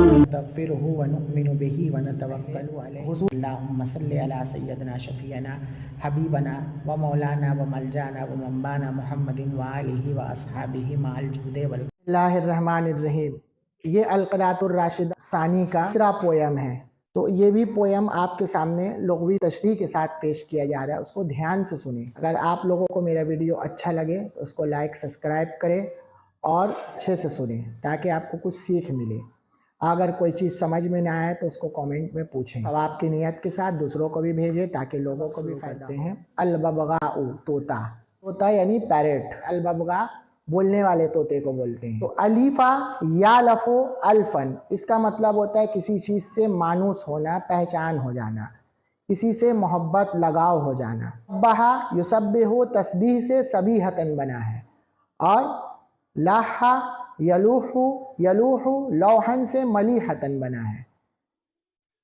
नस्तगफिरुहु व नु'मिनु बिही व नतवक्कलु अलैहि। अल्लाहुम्मा सल्लि अला सय्यदिना शफीअना हबीबना व मौलाना व मलजाना व मंबाना मुहम्मदिन व आलिहि व अस्हाबिहि माल जुदे वल। बिस्मिल्लाहिर्रहमानिर्रहीम। ये अल-क़िराअतुर राशिदा सानी का तीसरा पोयम है। तो ये भी पोयम आपके सामने लुग़वी तशरीह के साथ पेश किया जा रहा है, उसको ध्यान से सुने। अगर आप लोगों को मेरा वीडियो अच्छा लगे तो उसको लाइक सब्सक्राइब करें और अच्छे से सुने ताकि आपको कुछ सीख मिले। अगर कोई चीज़ समझ में ना आए तो उसको कमेंट में पूछें। अब आपकी नियत के साथ दूसरों को भी भेजें ताकि लोगों को भी फायदा हो। अल-बबगाउ तोता, तोता यानी पैरेट। अल-बबगा बोलने वाले तोते को बोलते हैं। तो अलीफा या लफो अल्फन, इसका मतलब होता है किसी चीज़ से मानूस होना, पहचान हो जाना, किसी से मोहब्बत लगाव हो जाना। बहा युसब्बिहु तस्बीह से सबीहतन बना है, और लाहा यलूहु यलूहु लौहन से मलीहतन बना है।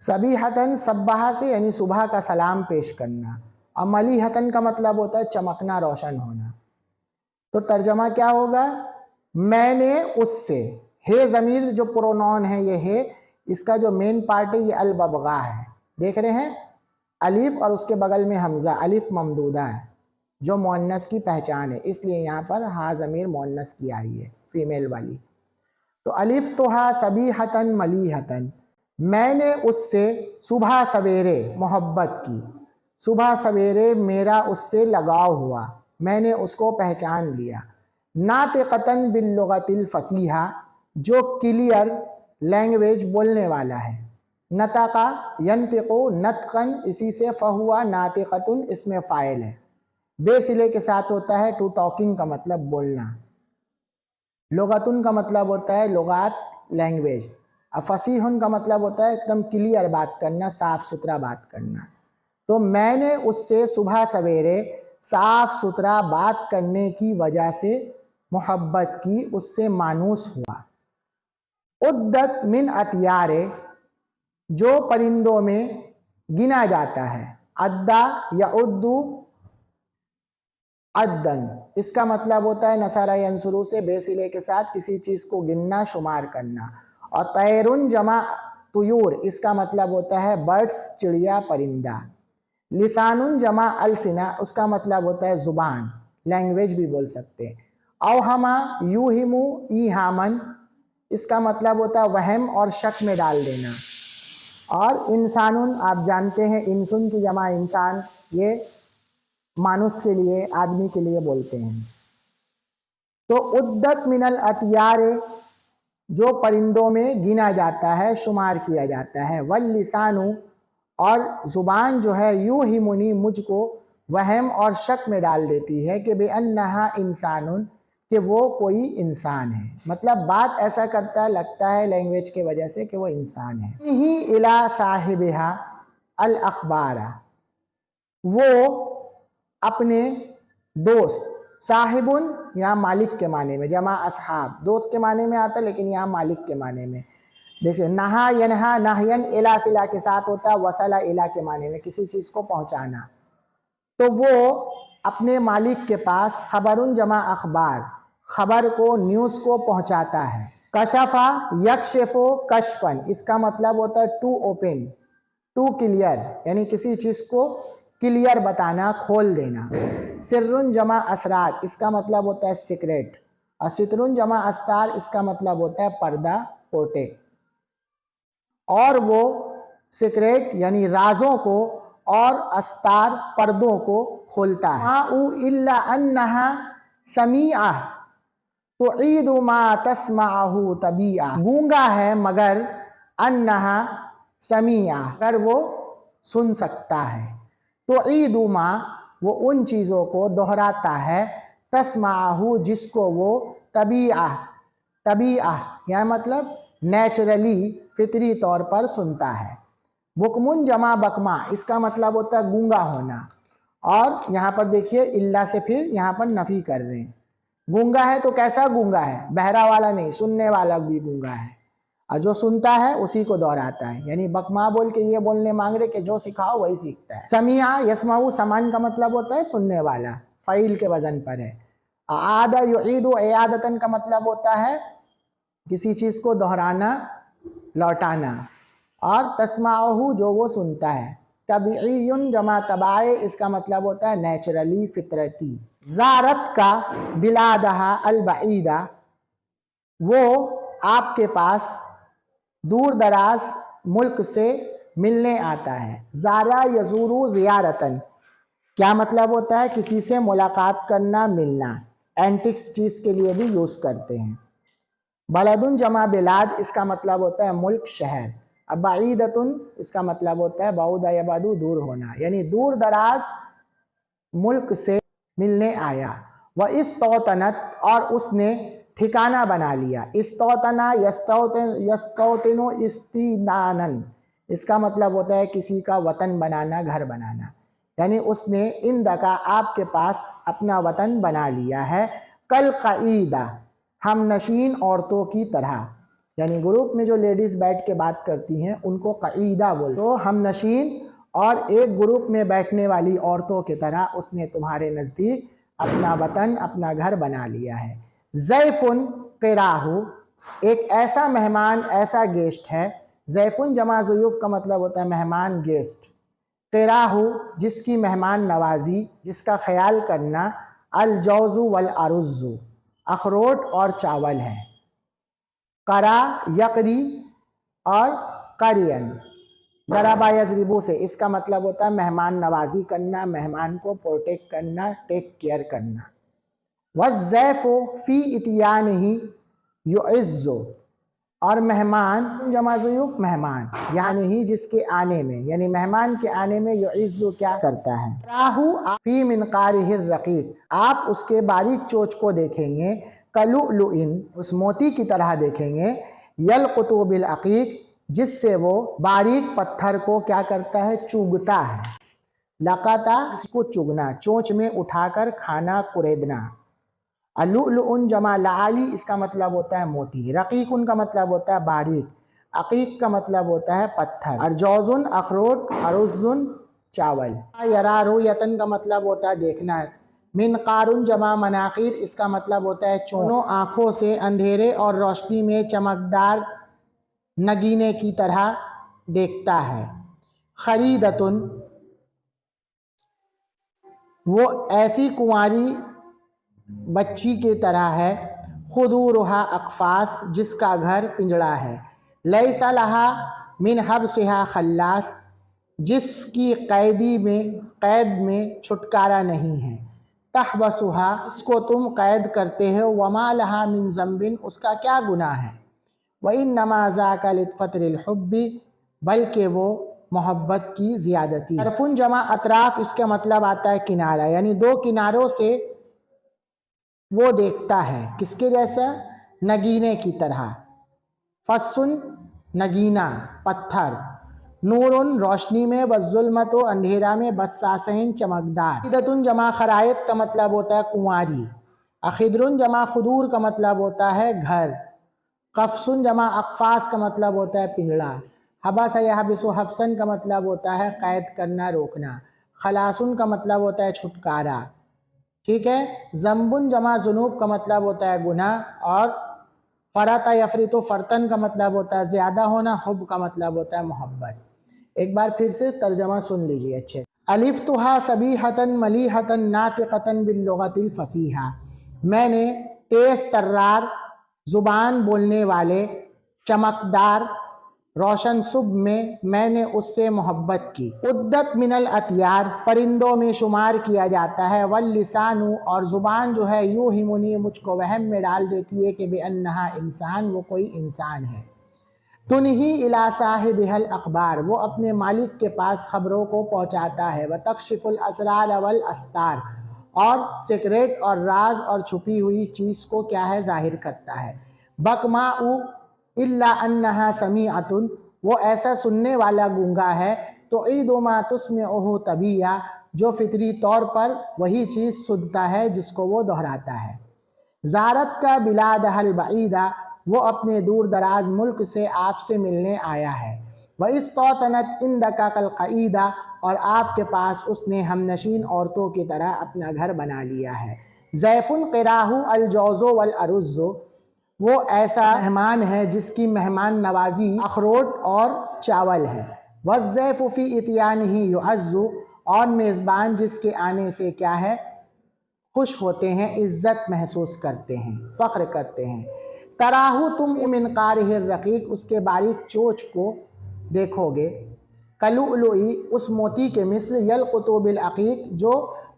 सबीहतन सब्बाहा से यानी सुबह का सलाम पेश करना, और मलीहतन का मतलब होता है चमकना, रोशन होना। तो तर्जमा क्या होगा? मैंने उससे, हे ज़मीर जो प्रोनाउन है ये है, इसका जो मेन पार्ट है ये अल-बबगा है। देख रहे हैं अलिफ और उसके बगल में हमज़ा, अलिफ ममदूदा है जो मुअन्नस की पहचान है, इसलिए यहाँ पर हा ज़मीर मुअन्नस की आई है, फीमेल वाली। तो अलिफ तो हा सबीहतन मलीहतन, मैंने उससे सुबह सवेरे मोहब्बत की, सुबह सवेरे मेरा उससे लगाव हुआ, मैंने उसको पहचान लिया। नातिक़तन बिल्लुग़तिल फ़सीहा, जो क्लियर लैंग्वेज बोलने वाला है। नतका यंतिक़ु नतक़न, इसी से फ़हुआ नातिक़तुन इसमें फ़ाइल है, बेसिले के साथ होता है। टू टॉकिंग का मतलब बोलना, लुग़तुन का मतलब होता है लुग़ात, लैंग्वेज, और फ़सीहुन का मतलब होता है एकदम क्लियर बात करना, साफ़ सुथरा बात करना। तो मैंने उससे सुबह सवेरे साफ़ सुथरा बात करने की वजह से मोहब्बत की, उससे मानूस हुआ। उद्दत मिन अतियारे, जो परिंदों में गिना जाता है। अद्दा या उद्दू अद्दन, इसका मतलब होता है नसरा यंसुरू से बेसिले के साथ किसी चीज़ को गिनना, शुमार करना। और तैरुन जमा तुयूर, इसका मतलब होता है बर्ड्स, चिड़िया, परिंदा। लिसानुन जमा अलसिना, उसका मतलब होता है ज़ुबान, लैंग्वेज भी बोल सकते हैं। अवहमा यूहिमु ईहामन, इसका मतलब होता है वहम और शक में डाल देना। और इंसानुन, आप जानते हैं इंसान की जमा इंसान, ये मानुस के लिए, आदमी के लिए बोलते हैं। तो उद्दत मिनल अतियारे, जो परिंदों में गिना जाता है, शुमार किया जाता है। वल लिसानु, और ज़ुबान जो है, यूँ ही मुनी, मुझको वहम और शक में डाल देती है कि बेअन्नहा इंसानुन, कि वो कोई इंसान है। मतलब बात ऐसा करता है, लगता है लैंग्वेज के वजह से कि वो इंसान है। ही इला साहिबिहा अल अखबारा, वो अपने दोस्त, साहिबुन यहाँ मालिक के माने में, जमा असहाब, दोस्त के माने में आता है लेकिन यहाँ मालिक के माने में। जैसे नहा यनहा, नाहयन इला सिला के साथ होता है, वसला इला के माने में किसी चीज़ को पहुँचाना। तो वो अपने मालिक के पास खबरुन जमा अखबार, खबर को, न्यूज़ को पहुँचाता है। कशफा यकशफो कशफन, इसका मतलब होता है टू ओपन, टू क्लियर, यानी किसी चीज़ को क्लियर बताना, खोल देना। सिर्रुन जमा असरार, इसका मतलब होता है सीक्रेट। और सितरुन जमा अस्तार, इसका मतलब होता है पर्दा, पोटे। और वो सीक्रेट यानी राजों को और अस्तार पर्दों को खोलता है। माउ इल्ला अन्नहा समीआ तो ईदु मा तस्माहु तबीआ, गूंगा है मगर अन्नहा समीआ, अगर वो सुन सकता है। तो ईदु मा, वो उन चीज़ों को दोहराता है, तस्माहु, जिसको वो तबीआ, तबीआ यानी मतलब नेचुरली, फितरी तौर पर सुनता है। बुकमुन जमा बकमा, इसका मतलब होता है गूंगा होना। और यहाँ पर देखिए इल्ला से फिर यहाँ पर नफी कर रहे हैं। गूंगा है तो कैसा गूंगा है? बहरा वाला नहीं, सुनने वाला भी गूंगा है, और जो सुनता है उसी को दोहराता है। यानी बकमा बोल के ये बोलने मांग रहे कि जो सिखाओ वही सीखता है। समिया यस्माऊ, समान का मतलब होता है सुनने वाला, फ़ईल के वजन पर है। आदा युईदु, इयादतन का मतलब होता है किसी चीज़ को दोहराना, लौटाना। और तस्माहु जो वो सुनता है। तबीयुन जमा तबाए इसका मतलब होता है नेचुरली, फितरती। ज़ारत का बिलादहा अलबईदा वो आपके पास दूर दराज मुल्क से मिलने आता है। ज़ारा यज़ूरू ज़ियारतन क्या मतलब होता है किसी से मुलाकात करना, मिलना। एंटिक्स चीज़ के लिए भी यूज़ करते हैं। बलदुन जमा बिलाद इसका मतलब होता है मुल्क, शहर। अब बाईदतुन इसका मतलब होता है बाउदा यबादू दूर होना, यानी दूर दराज मुल्क से मिलने आया। वह इस तौतनत और उसने ठिकाना बना लिया। इस्तौतना यस्तौतिनो इस्तीनानन इसका मतलब होता है किसी का वतन बनाना, घर बनाना। यानी उसने इन दका आपके पास अपना वतन बना लिया है। कल क़ईदा हम नशीन औरतों की तरह, यानी ग्रुप में जो लेडीज़ बैठ के बात करती हैं उनको क़ईदा बोलते। तो हम नशीन और एक ग्रुप में बैठने वाली औरतों की तरह उसने तुम्हारे नज़दीक अपना वतन, अपना घर बना लिया है। ज़ैफ़ुन क़िराहु एक ऐसा मेहमान, ऐसा गेस्ट है। ज़ैफ़ुन जमा ज़ुयूफ़ का मतलब होता है मेहमान, गेस्ट। क़िराहु जिसकी मेहमान नवाजी, जिसका ख्याल करना। अलजौज़ु वल अरुज़्ज़ु अखरोट और चावल है। करा यकरी और करियन ज़राबा यज़रिबू से इसका मतलब होता है मेहमान नवाजी करना, मेहमान को प्रोटेक्ट करना, टेक केयर करना। वज़्ज़ैफ़ु फ़ी इतियानिही युइज़्ज़ु और मेहमान जमा ज़ुयूफ़ मेहमान, यानी ही जिसके आने में, यानी मेहमान के आने में युइज़्ज़ु क्या करता है। राहु फ़ी मिनक़ारिहिर रक़ीक़ आप उसके बारीक चोंच को देखेंगे। कलुलुइन उस मोती की तरह देखेंगे। यलक़ुतु बिल अक़ीक़ जिससे वो बारीक पत्थर को क्या करता है, चुगता है। लक़ता इसको चुगना, चोंच में उठाकर खाना, कुरेदना। अलुलुन जमा लाली इसका मतलब होता है मोती। रक़ीक़ुन का मतलब होता है बारीक। अक़ीक़ का मतलब होता है पत्थर। अर्जौज़ुन अखरोट, अरुज़ुन चावल। यरा रुयतन का मतलब होता है देखना। मिनक़ारुन जमा मनाक़िर इसका मतलब होता है दोनों आँखों से अंधेरे और रोशनी में चमकदार नगीने की तरह देखता है। ख़रीदतुन वो ऐसी कुंवारी बच्ची की तरह है। खुदूरुहा अकफास जिसका घर पिंजड़ा है। लैसा लहा मिन हब्सिहा खल्लास जिसकी कैद में छुटकारा नहीं है। तहबसुहा इसको तुम कैद करते हो। वमा लहा मिन ज़म्बिन उसका क्या गुनाह है। व इन्नमा ज़ाका लितफ़त्रिल हुब्बी बल्कि वो मोहब्बत की ज़्यादती। तरफ़ुन जमा अतराफ़ इसका मतलब आता है किनारा, यानी दो किनारों से वो देखता है किसके जैसा, नगीने की तरह। फस्सुन नगीना पत्थर। नूरुन रोशनी में, वज़्ज़ुल्मतु अंधेरा में, बस्सासैन चमकदार। ईदतुन जमा खरायत का मतलब होता है कुंवारी। अखिद्रुन जमा खुदूर का मतलब होता है घर। कफ़सुन जमा अक़फ़ास का मतलब होता है पिंजड़ा। हबस यहबिसु हब्सन का मतलब होता है कैद करना, रोकना। खलासुन का मतलब होता है छुटकारा। ठीक है। ज़म्बुन जमा जुनूब का मतलब होता है गुनाह। और फ़रता यफ़रितु फ़रतन का मतलब होता है ज़्यादा होना। हुब का मतलब होता है मोहब्बत। एक बार फिर से तर्जमा सुन लीजिए अच्छे। अलिफ़्तुहा सबीहतन मलीहतन नातिक़तन बिल्लुग़तिल फ़सीहा मैंने तेज़ तर्रार ज़ुबान बोलने वाले, चमकदार रोशन सुबह में मैंने उससे मोहब्बत की। उद्दत मिनल अतियार परिंदों में शुमार किया जाता है। वल लिसानु और ज़ुबान जो है यूँ ही मुनी मुझको वहम में डाल देती है कि बेअन्नहा इंसान वो कोई इंसान है। तुनही इला साहिबिहल अखबार वो अपने मालिक के पास ख़बरों को पहुँचाता है। व तक्शिफुल असरार वल अस्तार और सीक्रेट और राज और छुपी हुई चीज़ को क्या है, ज़ाहिर करता है। बकमाउ इल्ला अन्नहा समीअतुन वो ऐसा सुनने वाला गूंगा है। तो ईदो मा तुस्मिउहु तबिया जो फितरी तौर पर वही चीज़ सुनता है जिसको वो दोहराता है। ज़ारत का बिलादहल बईदा वो अपने दूर दराज मुल्क से आपसे मिलने आया है। वह इस तौतनत इंदका कल क़ईदा और आपके पास उसने हमनशीन औरतों की तरह अपना घर बना लिया है। ज़ैफ़ुन क़िराहु अलजौज़ो वल अरुज़्ज़ो वो ऐसा मेहमान है जिसकी मेहमान नवाजी अखरोट और चावल है। वज़्ज़ैफ़ु फ़ी इत्यानिही युअज़्ज़ु, और मेज़बान जिसके आने से क्या है, खुश होते हैं, इज़्ज़त महसूस करते हैं, फ़ख्र करते हैं। तराहु तुम मिन क़ारिहिर रक़ीक़, उसके बारीक चोंच को देखोगे, कलुअलुई, उस मोती के मिस्ल, यलक़ुतु बिल अक़ीक़, जो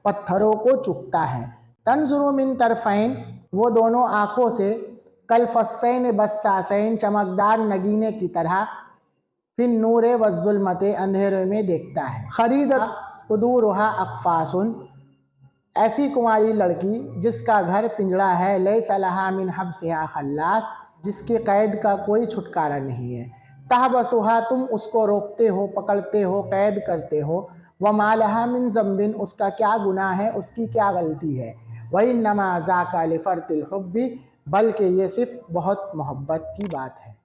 पत्थरों को चुभता है। तंज़ुरु मिन तरफ़ैन, वो दोनों आँखों से, कल फ़स्सैन बस्सासैन, चमकदार नगीने की तरह, फिन नूरे वज़्ज़ुल्मते, अंधेरे में देखता है। ख़रीदत क़ुदूरुहा अक़फ़ासुन, ऐसी कुंवारी लड़की जिसका घर पिंजड़ा है, लैसा लहा मिन हब्सिहा खल्लास, जिसके कैद का कोई छुटकारा नहीं है। तहबसुहा, तुम उसको रोकते हो, पकड़ते हो, कैद करते हो। व मालहा मिन ज़म्बिन, उसका क्या गुनाह है, उसकी क्या गलती है। व इन्नमा ज़ाका लिफ़र्तिल हुब्बी, बल्कि ये सिर्फ बहुत मोहब्बत की बात है।